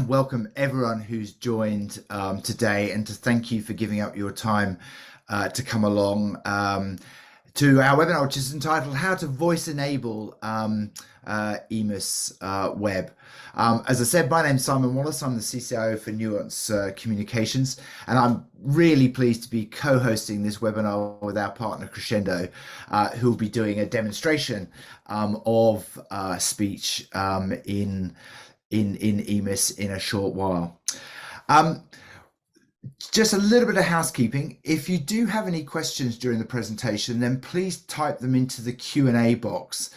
welcome everyone who's joined today, and to thank you for giving up your time to come along to our webinar, which is entitled How to Voice Enable EMIS Web. As I said, my name's Simon Wallace. I'm the CCIO for Nuance Communications, and I'm really pleased to be co-hosting this webinar with our partner Crescendo, who will be doing a demonstration of speech in EMIS in a short while. Just a little bit of housekeeping. If you do have any questions during the presentation, then please type them into the Q&A box,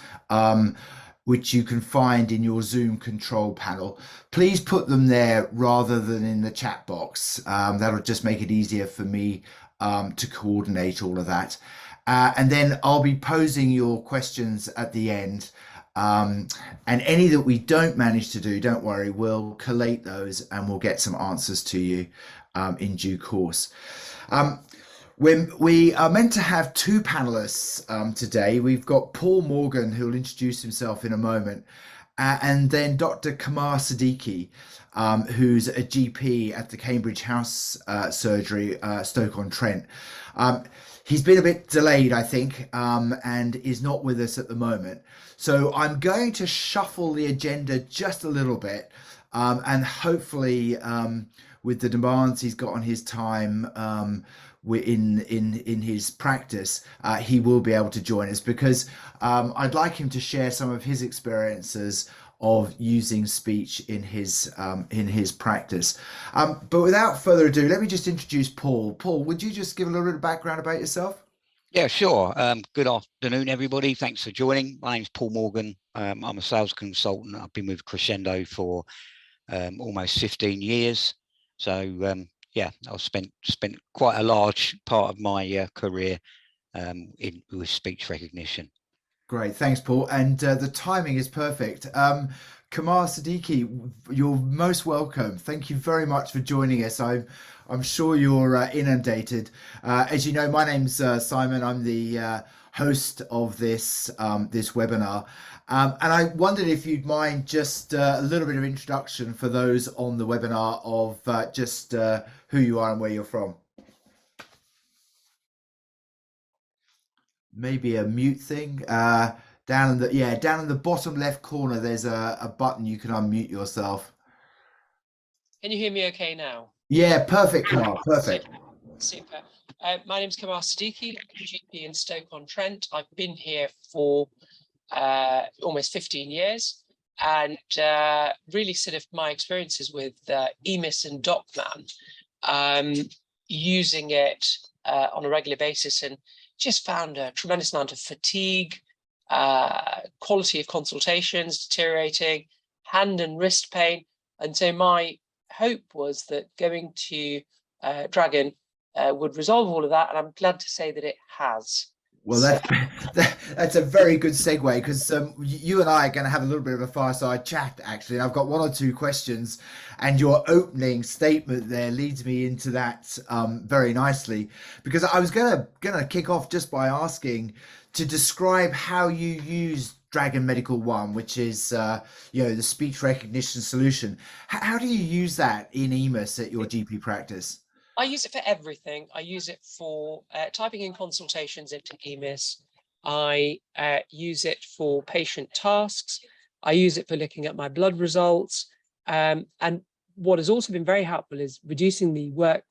which you can find in your Zoom control panel. Please put them there rather than in the chat box. That'll just make it easier for me to coordinate all of that. And then I'll be posing your questions at the end. And any that we don't manage to do, don't worry, we'll collate those and we'll get some answers to you in due course. We are meant to have two panelists today. We've got Paul Morgan, who will introduce himself in a moment, and then Dr. Kamar Siddiqi, who's a GP at the Cambridge House Surgery, Stoke-on-Trent. He's been a bit delayed, I think, and is not with us at the moment. So I'm going to shuffle the agenda just a little bit, and hopefully with the demands he's got on his time in his practice, he will be able to join us, because I'd like him to share some of his experiences of using speech in his practice. But without further ado, let me just introduce Paul. Paul, would you just give a little bit of background about yourself? Yeah, sure. Good afternoon, everybody. Thanks for joining. My name's Paul Morgan. I'm a sales consultant. I've been with Crescendo for almost 15 years. So yeah, I've spent quite a large part of my career with speech recognition. Great, thanks, Paul. And the timing is perfect. Kamar Siddiqi, you're most welcome. Thank you very much for joining us. I'm sure you're inundated. As you know, my name's Simon. I'm the host of this webinar. And I wondered if you'd mind just a little bit of introduction for those on the webinar of just who you are and where you're from. Maybe a mute thing. Down in the bottom left corner, there's a button you can unmute yourself. Can you hear me okay now? Yeah, perfect, Kamar, perfect. Super. My name's Kamar Siddiqi, GP in Stoke-on-Trent. I've been here for almost 15 years, and really sort of my experiences with EMIS and DocMan, using it on a regular basis, and just found a tremendous amount of fatigue, quality of consultations deteriorating, hand and wrist pain. And so my hope was that going to Dragon would resolve all of that, and I'm glad to say that it has. Well, that's a very good segue, because you and I are going to have a little bit of a fireside chat, actually. I've got one or two questions, and your opening statement there leads me into that very nicely, because I was going to kick off just by asking to describe how you use Dragon Medical One, which is the speech recognition solution. How do you use that in EMIS at your GP practice? I use it for everything. I use it for typing in consultations into EMIS. I use it for patient tasks. I use it for looking at my blood results. And what has also been very helpful is reducing the work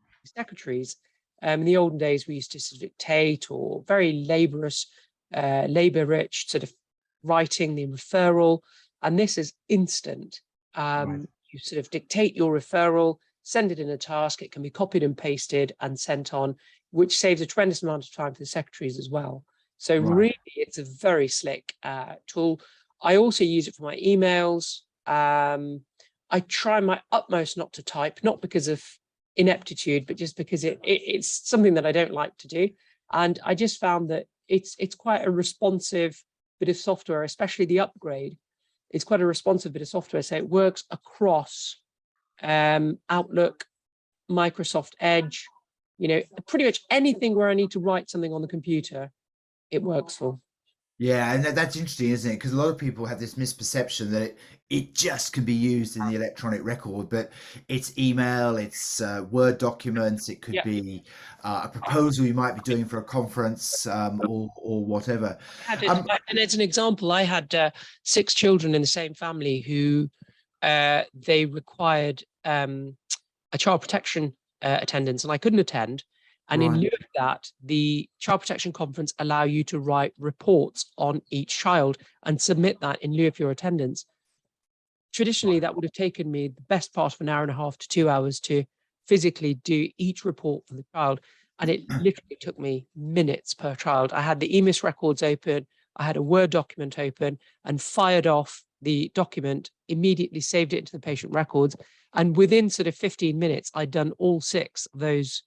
for secretaries. In the olden days, we used to sort of dictate, or very laborious, labor-rich sort of writing the referral. And this is instant. Right. You sort of dictate your referral, send it in a task, it can be copied and pasted and sent on, which saves a tremendous amount of time for the secretaries as well. So Right. really, it's a very slick tool. I also use it for my emails. I try my utmost not to type, not because of ineptitude, but just because it's something that I don't like to do. And I just found that it's quite a responsive bit of software, especially the upgrade. It's quite a responsive bit of software, so it works across Outlook, Microsoft Edge, pretty much anything where I need to write something on the computer, it works for. Yeah, and that's interesting, isn't it? Because a lot of people have this misperception that it just can be used in the electronic record, but it's email, it's Word documents, it could Yeah. be a proposal you might be doing for a conference, or whatever. And as an example, I had 6 children in the same family who they required a child protection attendance, and I couldn't attend. And in Right. lieu of that, the child protection conference allow you to write reports on each child and submit that in lieu of your attendance. Traditionally, that would have taken me the best part of an hour and a half to 2 hours to physically do each report for the child. And it literally took me minutes per child. I had the EMIS records open, I had a Word document open, and fired off the document, immediately saved it into the patient records. And within sort of 15 minutes, I'd done all 6 of those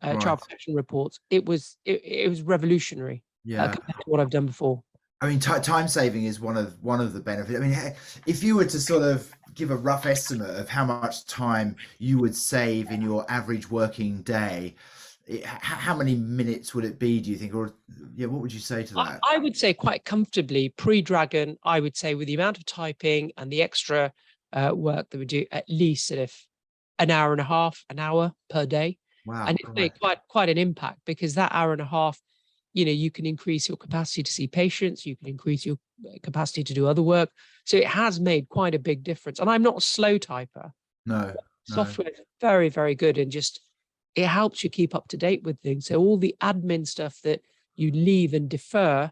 Right. child protection reports. It was revolutionary Yeah. compared to what I've done before. I mean, time saving is one of the benefits. I mean, if you were to sort of give a rough estimate of how much time you would save in your average working day, how many minutes would it be, do you think? Or yeah, what would you say to that? I would say quite comfortably pre-Dragon, I would say with the amount of typing and the extra work that we do, at least sort of an hour and a half, an hour per day. Wow. And it's quite an impact, because that hour and a half, you can increase your capacity to see patients, you can increase your capacity to do other work. So it has made quite a big difference. And I'm not a slow typer. No. Software is very, very good, and just it helps you keep up to date with things. So all the admin stuff that you leave and defer,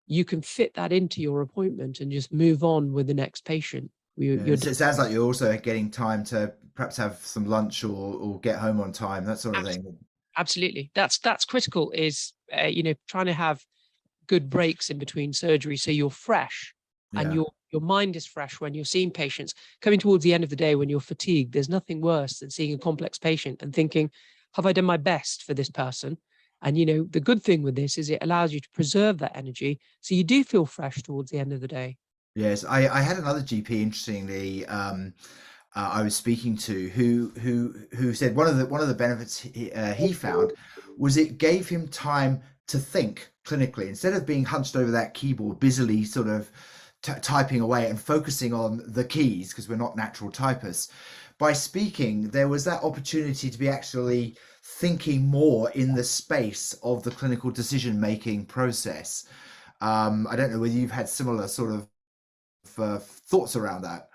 you can fit that into your appointment and just move on with the next patient. It sounds like you're also getting time to perhaps have some lunch or get home on time, that sort of thing. Absolutely. That's critical, is, trying to have good breaks in between surgery, so you're fresh and your mind is fresh when you're seeing patients. Coming towards the end of the day when you're fatigued, there's nothing worse than seeing a complex patient and thinking, have I done my best for this person? And, the good thing with this is it allows you to preserve that energy, so you do feel fresh towards the end of the day. Yes, I had another GP, interestingly, I was speaking to, who said one of the benefits he found was it gave him time to think clinically instead of being hunched over that keyboard, busily sort of typing away and focusing on the keys, because we're not natural typists. By speaking, there was that opportunity to be actually thinking more in the space of the clinical decision-making process. I don't know whether you've had similar sort of thoughts around that.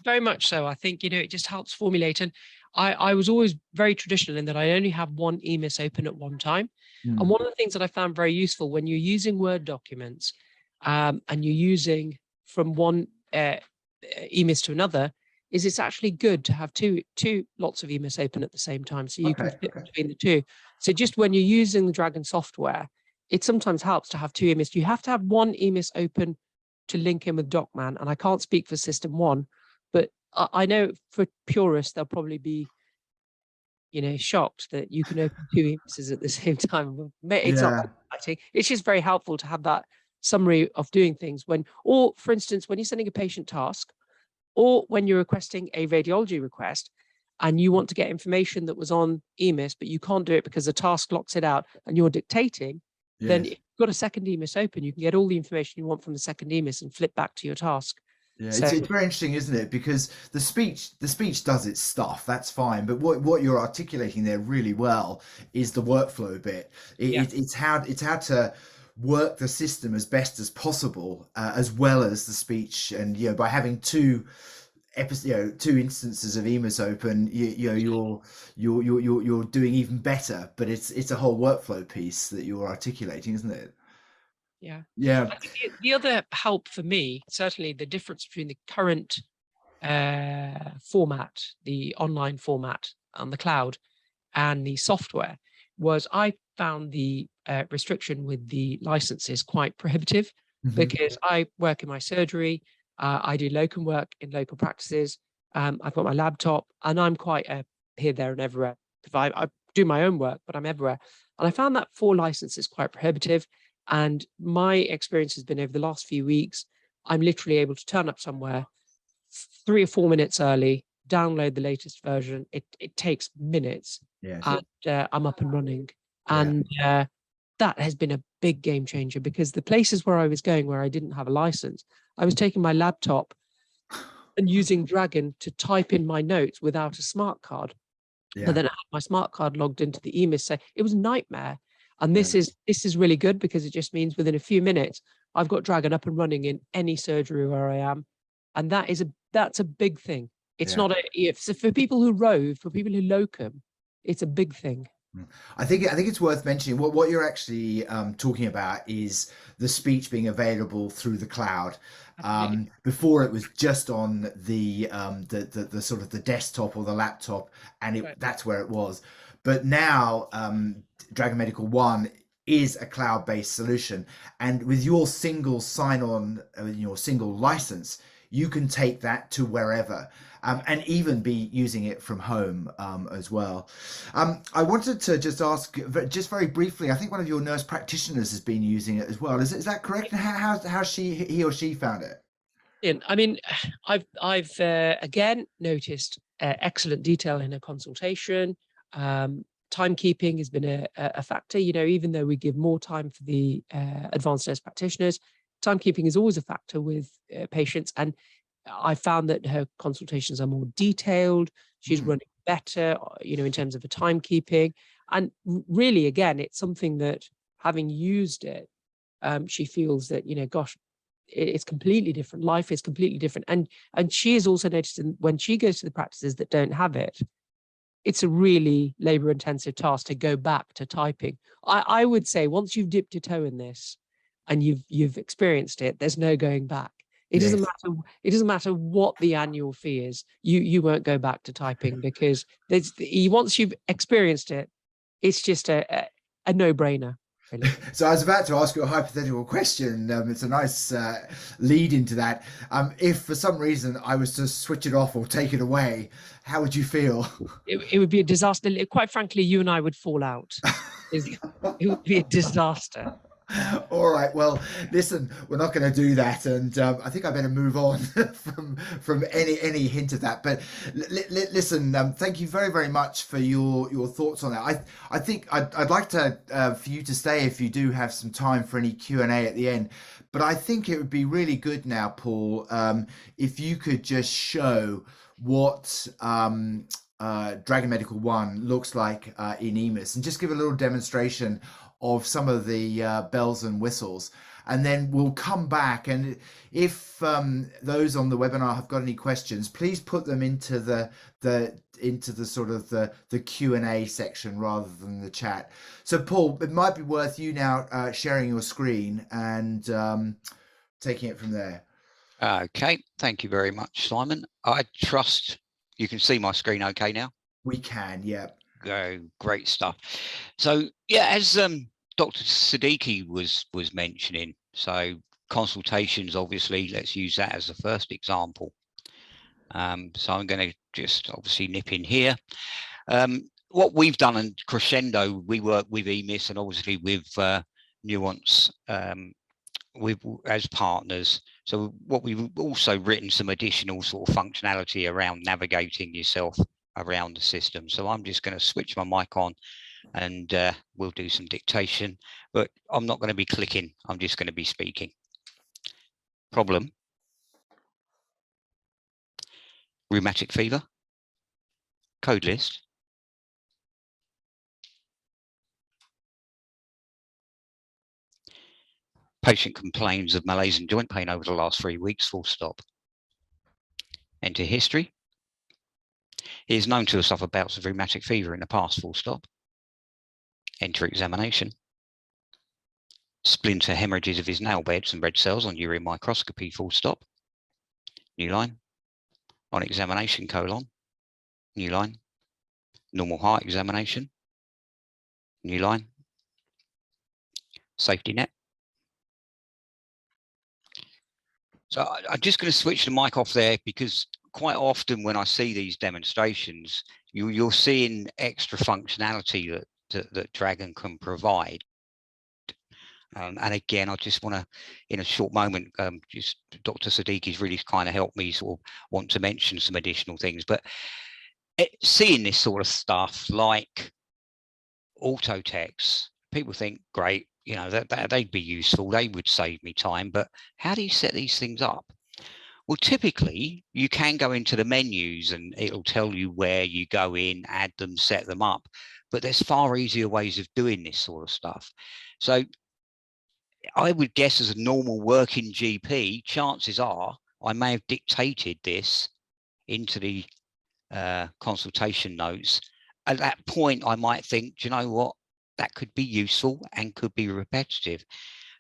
Very much so. I think, it just helps formulate. And I was always very traditional in that I only have one EMIS open at one time. And one of the things that I found very useful when you're using Word documents, and you're using from one EMIS to another, is it's actually good to have two lots of EMIS open at the same time, so you can fit between the two. So just when you're using the Dragon software, it sometimes helps to have 2 EMIS. You have to have one EMIS open to link in with DocMan, and I can't speak for System 1, but I know for purists they'll probably be, shocked that you can open 2 EMISs at the same time. It's not exciting. It's just very helpful to have that summary of doing things or for instance, when you're sending a patient task, or when you're requesting a radiology request and you want to get information that was on EMIS, but you can't do it because the task locks it out and you're dictating, then if you've got a second EMIS open, you can get all the information you want from the second EMIS and flip back to your task. Yeah, so, it's very interesting, isn't it? Because the speech does its stuff, that's fine. But what you're articulating there really well is the workflow bit. It's how to work the system as best as possible, as well as the speech. And by having two instances of EMIS open, you're doing even better. But it's a whole workflow piece that you're articulating, isn't it? Yeah. Yeah. I think the other help for me, certainly the difference between the current format, the online format on the cloud, and the software, was I found the restriction with the licenses quite prohibitive, because I work in my surgery, I do locum work in local practices, I've got my laptop, and I'm quite here, there, and everywhere. I do my own work, but I'm everywhere. And I found that 4 licenses quite prohibitive. And my experience has been over the last few weeks, I'm literally able to turn up somewhere 3 or 4 minutes early, download the latest version. It takes minutes, and I'm up and running. And that has been a big game changer, because the places where I was going where I didn't have a license, I was taking my laptop and using Dragon to type in my notes without a smart card. But then I had my smart card logged into the EMIS. So it was a nightmare. And this is really good, because it just means within a few minutes, I've got Dragon up and running in any surgery where I am. And that's a big thing. It's not so for people who rove, for people who locum, it's a big thing. I think it's worth mentioning what you're actually talking about is the speech being available through the cloud. Before it was just on the sort of the desktop or the laptop, and that's where it was. But now Dragon Medical One is a cloud-based solution, and with your single sign-on, your single license, you can take that to wherever. And even be using it from home as well. I wanted to just ask, just very briefly, I think one of your nurse practitioners has been using it as well. Is that correct? How he or she found it? I mean, I've again noticed excellent detail in her consultation. Timekeeping has been a factor. You know, even though we give more time for the advanced nurse practitioners, timekeeping is always a factor with patients. And I found that her consultations are more detailed. She's running better, you know, in terms of the timekeeping. And really, again, it's something that, having used it, she feels that, you know, gosh, it's completely different. Life is completely different. And she has also noticed when she goes to the practices that don't have it, it's a really labor-intensive task to go back to typing. I would say once you've dipped your toe in this and you've experienced it, there's no going back. It doesn't matter. It doesn't matter what the annual fee is. You won't go back to typing, because once you've experienced it, it's just a no-brainer. Really. So I was about to ask you a hypothetical question. It's a nice lead into that. If for some reason I was to switch it off or take it away, how would you feel? It would be a disaster. Quite frankly, you and I would fall out. It would be a disaster. All right, well, listen, we're not going to do that, and I think I better move on from any hint of that. But listen, thank you very, very much for your thoughts on that. I think I'd like to for you to stay if you do have some time for any Q&A at the end. But I think it would be really good now, Paul, if you could just show what Dragon Medical One looks like in EMIS, and just give a little demonstration of some of the bells and whistles, and then we'll come back, and if those on the webinar have got any questions, please put them into the sort of the Q&A section rather than the chat. So Paul, it might be worth you now sharing your screen and taking it from there. Okay, thank you very much, Simon. I trust you can see my screen okay now. We can, yeah. Go, great stuff. So yeah, as Dr. Siddiqi was mentioning, so consultations, obviously, let's use that as the first example. So I'm going to just obviously nip in here. What we've done in Crescendo, we work with EMIS and obviously with Nuance as partners. So what we've also written some additional sort of functionality around navigating yourself around the system. So I'm just going to switch my mic on and we'll do some dictation, but I'm not going to be clicking. I'm just going to be speaking. Problem. Rheumatic fever. Code list. Patient complains of malaise and joint pain over the last 3 weeks, full stop. Enter history. He is known to have suffered bouts of rheumatic fever in the past, full stop. Enter examination. Splinter hemorrhages of his nail beds and red cells on urine microscopy, full stop. New line. On examination, colon. New line. Normal heart examination. New line. Safety net. So I'm just going to switch the mic off there, because quite often when I see these demonstrations, you're seeing extra functionality that Dragon can provide. And again, I just want to, in a short moment, just Dr. Siddiqi's really kind of helped me sort of want to mention some additional things. But seeing this sort of stuff like auto text, people think, great, you know, that they'd be useful. They would save me time. But how do you set these things up? Well, typically you can go into the menus and it'll tell you where you go in, add them, set them up. But there's far easier ways of doing this sort of stuff. So I would guess as a normal working GP, chances are I may have dictated this into the consultation notes. At that point, I might think, do you know what? That could be useful and could be repetitive.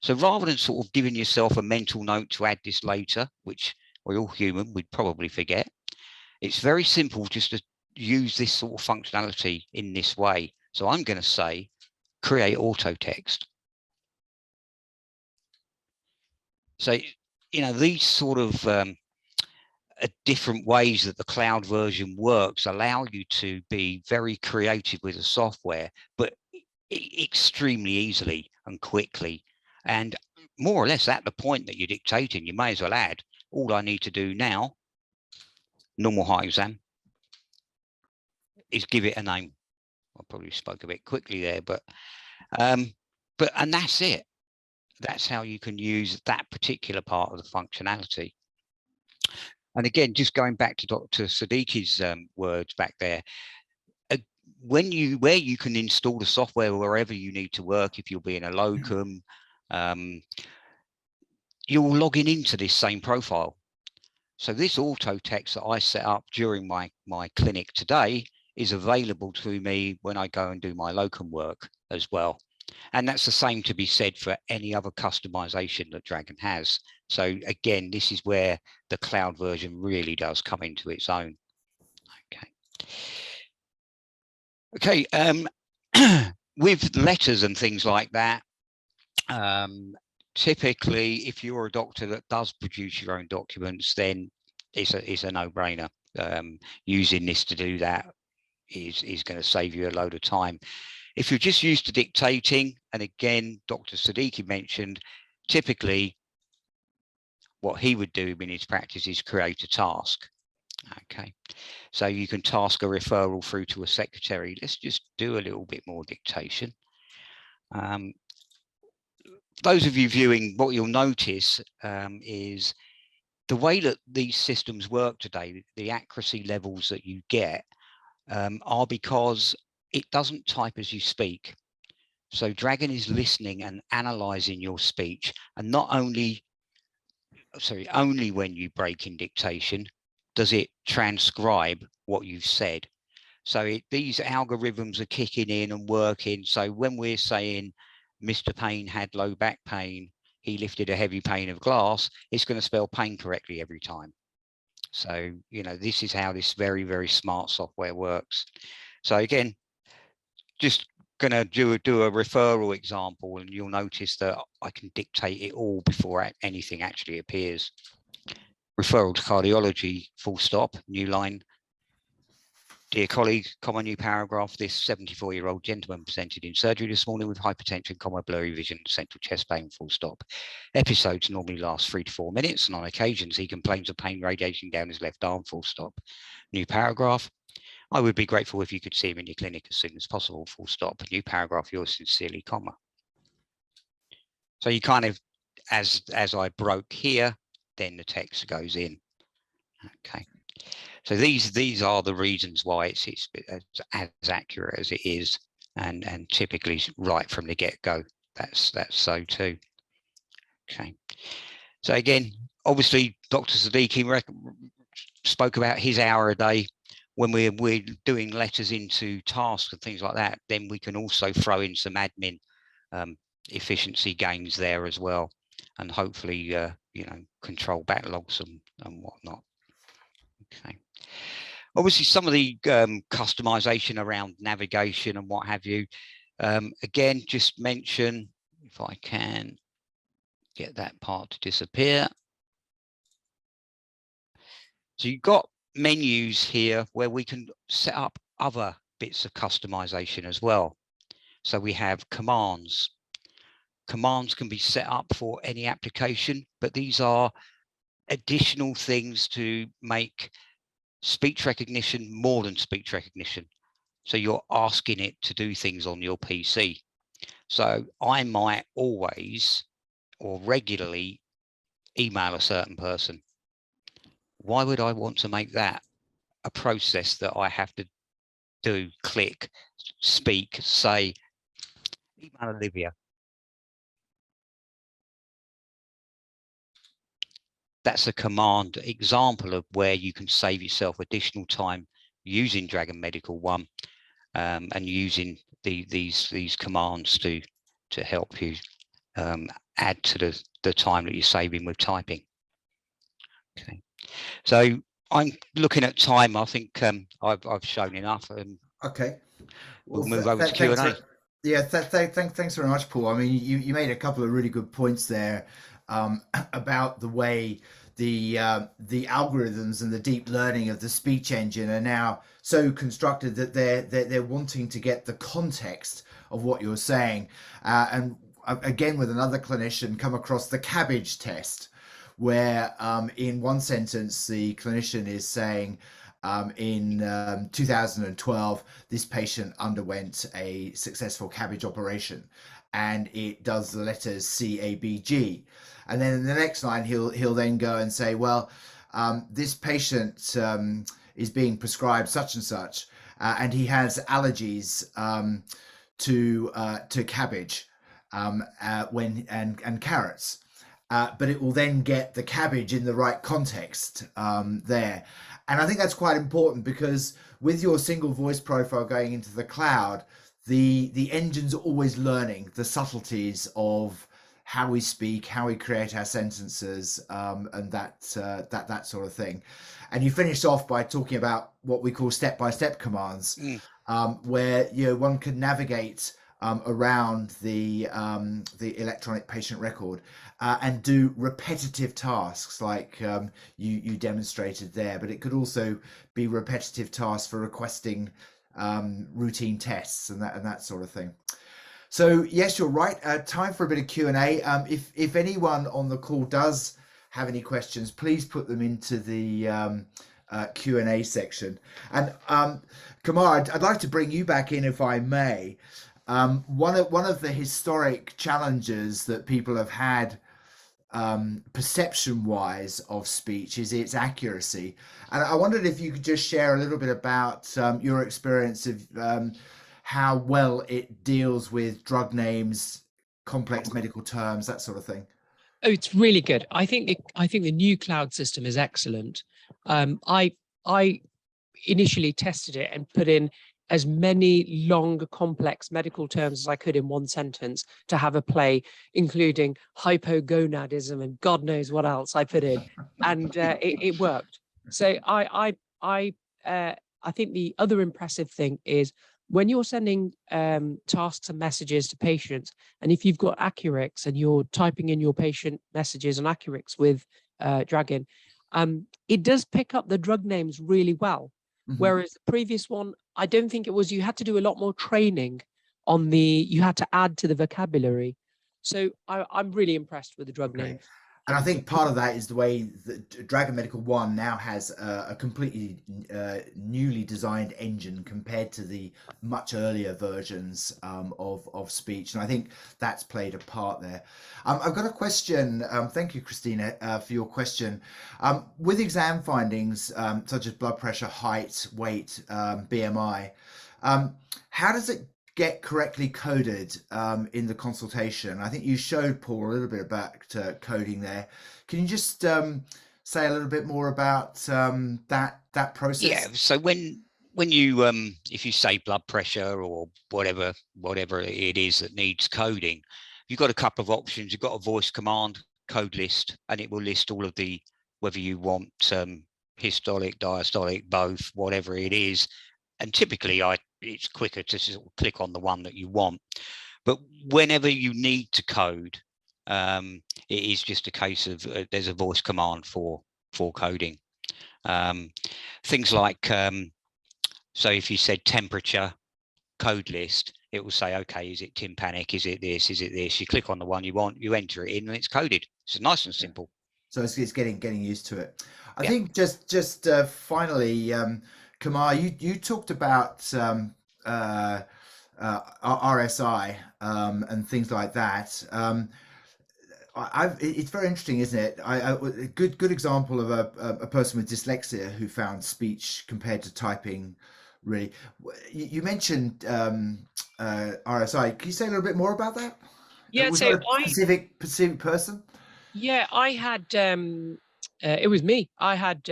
So rather than sort of giving yourself a mental note to add this later, which we're all human, we'd probably forget, it's very simple just to use this sort of functionality in this way. So I'm going to say, create auto text. So, you know, these sort of different ways that the cloud version works allow you to be very creative with the software, but extremely easily and quickly. And more or less at the point that you're dictating, you may as well add, all I need to do now, normal heart exam, is give it a name. I probably spoke a bit quickly there, and that's it. That's how you can use that particular part of the functionality. And again, just going back to Dr. Siddiqi's words back there, where you can install the software wherever you need to work, if you'll be in a locum, you're logging into this same profile. So this auto text that I set up during my clinic today is available to me when I go and do my locum work as well. And that's the same to be said for any other customization that Dragon has. So again, this is where the cloud version really does come into its own. Okay. With letters and things like that, typically, if you're a doctor that does produce your own documents, then it's a no-brainer. Using this to do that is going to save you a load of time. If you're just used to dictating, and again, Dr. Siddiqi mentioned, typically what he would do in his practice is create a task. Okay, so you can task a referral through to a secretary. Let's just do a little bit more dictation. Those of you viewing, what you'll notice is the way that these systems work today, the accuracy levels that you get are because it doesn't type as you speak. So Dragon is listening and analyzing your speech, and not only, only when you break in dictation does it transcribe what you've said. So these algorithms are kicking in and working. So when we're saying Mr. Payne had low back pain, he lifted a heavy pane of glass, it's going to spell pain correctly every time. So, you know, this is how this very, very smart software works. So again, just going to do a referral example, and you'll notice that I can dictate it all before anything actually appears. Referral to cardiology, full stop, new line. Dear colleagues, comma new paragraph, this 74-year-old gentleman presented in surgery this morning with hypertension, comma blurry vision, central chest pain, full stop. Episodes normally last 3 to 4 minutes, and on occasions he complains of pain radiating down his left arm, full stop. New paragraph. I would be grateful if you could see him in your clinic as soon as possible, full stop. New paragraph, yours sincerely, comma. So you kind of, as I broke here, then the text goes in. Okay. So these are the reasons why it's as accurate as it is, and typically right from the get-go. That's so too. Okay. So again, obviously, Dr. Siddiqi spoke about his hour a day. When we're doing letters into tasks and things like that, then we can also throw in some admin efficiency gains there as well, and hopefully, you know, control backlogs and whatnot. Okay. Obviously, some of the customization around navigation and what have you. Again, just mention, if I can get that part to disappear. So you've got menus here where we can set up other bits of customization as well. So we have commands. Commands can be set up for any application, but these are additional things to make speech recognition more than speech recognition. So you're asking it to do things on your PC. So I might always or regularly email a certain person. Why would I want to make that a process that I have to do? Click, speak, say, email Olivia. That's a command example of where you can save yourself additional time using Dragon Medical One, and using these commands to help you add to the time that you're saving with typing. Okay, so I'm looking at time. I think I've shown enough. Okay, We'll move over to Q&A. Yeah, thanks very much, Paul. I mean, you made a couple of really good points there about the way the algorithms and the deep learning of the speech engine are now so constructed that they're wanting to get the context of what you're saying. And again, with another clinician, come across the cabbage test, where in one sentence the clinician is saying, in 2012, this patient underwent a successful cabbage operation, and it does the letters CABG. And then in the next line, he'll then go and say, well, this patient is being prescribed such and such, and he has allergies to cabbage and carrots. But it will then get the cabbage in the right context there. And I think that's quite important, because with your single voice profile going into the cloud, the engine's always learning the subtleties of how we speak, how we create our sentences, and that sort of thing. And you finished off by talking about what we call step-by-step commands, where one can navigate around the electronic patient record and do repetitive tasks like you demonstrated there, but it could also be repetitive tasks for requesting routine tests and that sort of thing. So yes, you're right. Time for a bit of Q&A. If anyone on the call does have any questions, please put them into the Q&A section. And Kamar, I'd like to bring you back in, if I may. One of the historic challenges that people have had perception-wise of speech is its accuracy. And I wondered if you could just share a little bit about your experience of how well it deals with drug names, complex medical terms, that sort of thing. Oh, it's really good. I think the new cloud system is excellent. I initially tested it and put in as many long, complex medical terms as I could in one sentence to have a play, including hypogonadism and God knows what else I put in, and it worked. So I think the other impressive thing is when you're sending tasks and messages to patients, and if you've got Accurix and you're typing in your patient messages on Accurix with Dragon, it does pick up the drug names really well. Mm-hmm. Whereas the previous one, I don't think it was, you had to do a lot more training on you had to add to the vocabulary. So I'm really impressed with the drug names. And I think part of that is the way that Dragon Medical One now has a completely newly designed engine compared to the much earlier versions of speech. And I think that's played a part there. I've got a question. Thank you, Christina, for your question. With exam findings, such as blood pressure, height, weight, BMI, how does it get correctly coded in the consultation? I think you showed Paul a little bit about coding there. Can you just say a little bit more about that process? Yeah. So when you if you say blood pressure or whatever it is that needs coding, you've got a couple of options. You've got a voice command, code list, and it will list all of the, whether you want systolic, diastolic, both, whatever it is. And typically it's quicker to sort of click on the one that you want. But whenever you need to code, it is just a case of there's a voice command for coding. Things like, so if you said temperature, code list, it will say, okay, is it tympanic? Is it this? Is it this? You click on the one you want, you enter it in, and it's coded. It's nice and simple. So it's getting used to it. I think just finally, Kamar, you talked about RSI and things like that. It's very interesting, isn't it? A good example of a person with dyslexia who found speech compared to typing really. You mentioned RSI. Can you say a little bit more about that? Yeah, Was so that a specific person? Yeah, I had it was me. I had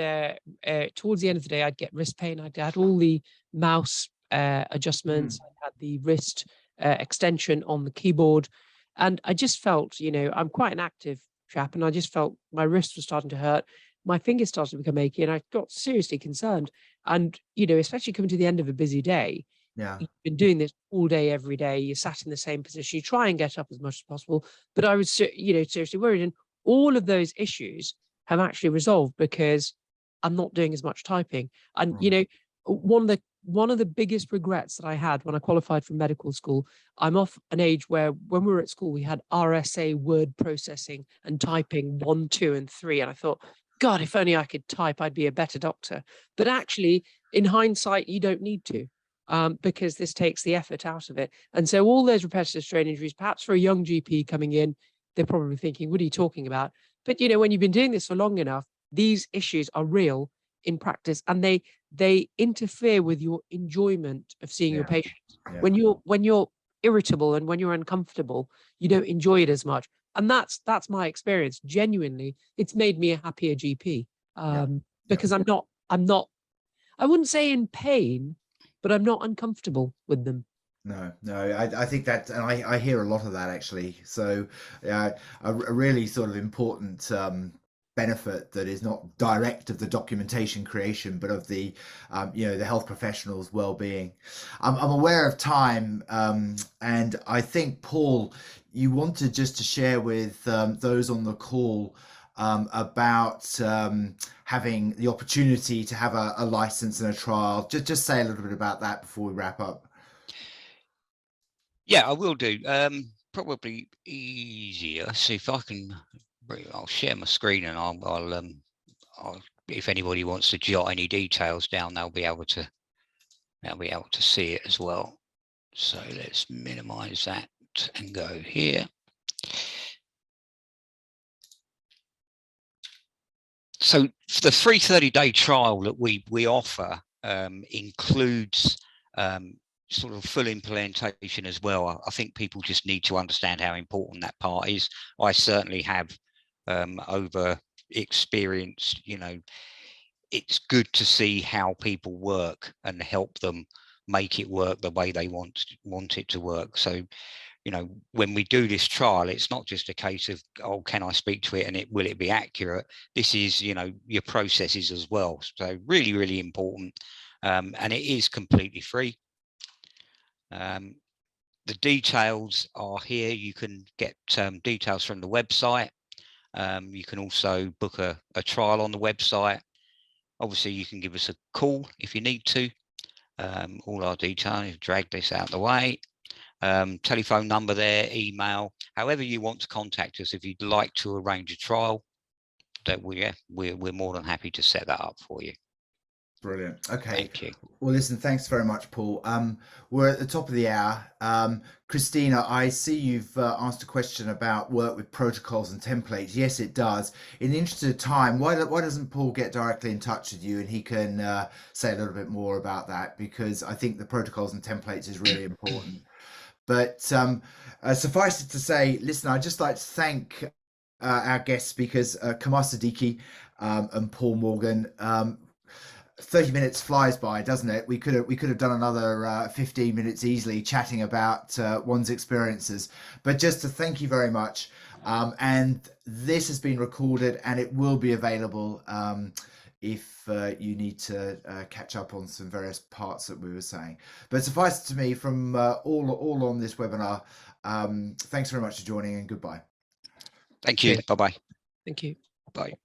towards the end of the day, I'd get wrist pain. I had all the mouse adjustments. I had the wrist extension on the keyboard, and I just felt, I'm quite an active chap, and I just felt my wrist was starting to hurt. My fingers started to become achy, and I got seriously concerned. And especially coming to the end of a busy day, Yeah. you've been doing this all day, every day. You're sat in the same position. You try and get up as much as possible, but I was, seriously worried. And all of those issues have actually resolved because I'm not doing as much typing. And one of the biggest regrets that I had when I qualified for medical school, I'm off an age where when we were at school, we had RSA word processing and typing 1, 2, and 3. And I thought, God, if only I could type, I'd be a better doctor. But actually, in hindsight, you don't need to. Because this takes the effort out of it. And so all those repetitive strain injuries, perhaps for a young GP coming in, they're probably thinking, what are you talking about? But, when you've been doing this for long enough, these issues are real in practice, and they interfere with your enjoyment of seeing your patients. Yeah. When you're irritable and when you're uncomfortable, you don't enjoy it as much. And that's my experience. Genuinely, it's made me a happier GP because I'm not, I wouldn't say in pain, but I'm not uncomfortable with them. No, I think that, and I hear a lot of that actually. So a really sort of important benefit that is not direct of the documentation creation, but of the the health professionals' well-being. I'm aware of time, and I think, Paul, you wanted just to share with those on the call about having the opportunity to have a license and a trial. Just say a little bit about that before we wrap up. Yeah, I will do. Probably easier. See if I can. I'll share my screen, and I'll if anybody wants to jot any details down, they'll be able to see it as well. So let's minimize that and go here. So the free 30-day trial that we offer includes sort of full implementation as well. I think people just need to understand how important that part is. I certainly have over experienced, it's good to see how people work and help them make it work the way they want it to work. So, when we do this trial, it's not just a case of, oh, can I speak to it and will it be accurate? This is, your processes as well. So really, really important. And it is completely free. The details are here. You can get details from the website. You can also book a trial on the website. Obviously, you can give us a call if you need to. All our details, drag this out of the way. Telephone number there, email, however you want to contact us. If you'd like to arrange a trial, that we're more than happy to set that up for you. Brilliant. Okay. Thank you. Well, listen, thanks very much, Paul. We're at the top of the hour. Christina, I see you've asked a question about work with protocols and templates. Yes, it does. In the interest of time, why doesn't Paul get directly in touch with you and he can say a little bit more about that? Because I think the protocols and templates is really important. But suffice it to say, listen, I'd just like to thank our guest speakers, Kamar Siddiqi and Paul Morgan. 30 minutes flies by, doesn't it? We could have done another 15 minutes easily chatting about one's experiences. But just to thank you very much. And this has been recorded and it will be available if you need to catch up on some various parts that we were saying. But suffice it to me, from all on this webinar, thanks very much for joining and goodbye. Thank you. Bye-bye. Thank you. Bye.